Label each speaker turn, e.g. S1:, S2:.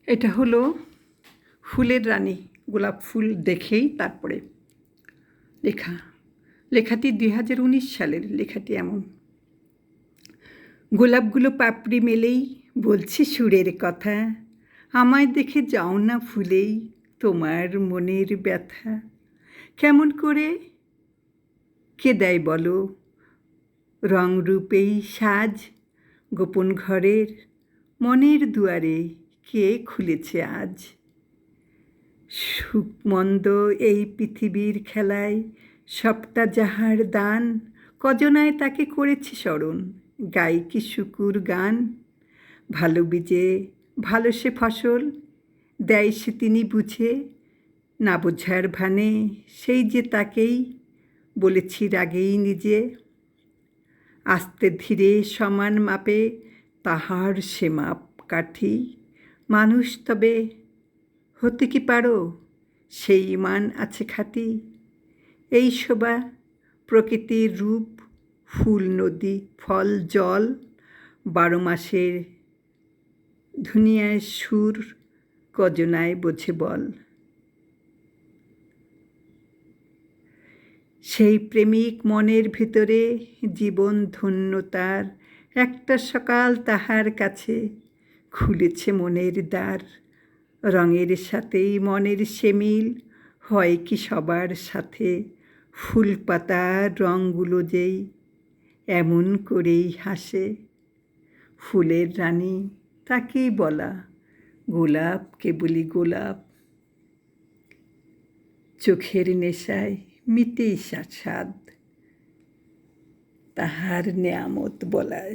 S1: এটা হলো ফুলের রানী, গোলাপ ফুল দেখেই তারপরে লেখাটি 2019 সালের। লেখাটি এমন: গোলাপগুলো পাপড়ি মেলেই বলছি সুরের কথা, আমায় দেখে যাও না ভুলেই তোমার মনের ব্যথা। কেমন করে কে দেয় বলো রংরূপেই সাজ, গোপন ঘরের মনের দুয়ারে কে খুলেছে আজ। সুখ মন্দ এই পৃথিবীর খেলায় সবটা যাহার দান, কজনায় তাকে করেছি স্মরণ, গাই কি শুকুর গান। ভালো বীজে ভালো সে ফসল দেয় সে তিনি বুঝে, না বোঝার ভানে সেই যে তাকেই বলেছি রাগেই নিজে। আস্তে ধীরে সমান মাপে তাহার সে মাপ কাঠি, মানুষ তবে হতে কি পারো সেই মান আছে খাঁটি। এই শোভা প্রকৃতির রূপ, ফুল নদী ফল জল, 12 মাসের দুনিয়ায় সুর কজনায় বোঝে বল। সেই প্রেমিক মনের ভিতরে জীবন ধন্য তার, একটা সকাল তাহার কাছে খুলেছে মনের দ্বার। রঙের সাথেই মনের সে মিল হয় কি সবার সাথে, ফুল পাতার রঙগুলো যেই এমন করেই হাসে। ফুলের রানী তাকেই বলা, গোলাপ কেবলই গোলাপ, চোখের নেশায় মিটেই সাদ, তাহার নেয়ামত বলায়।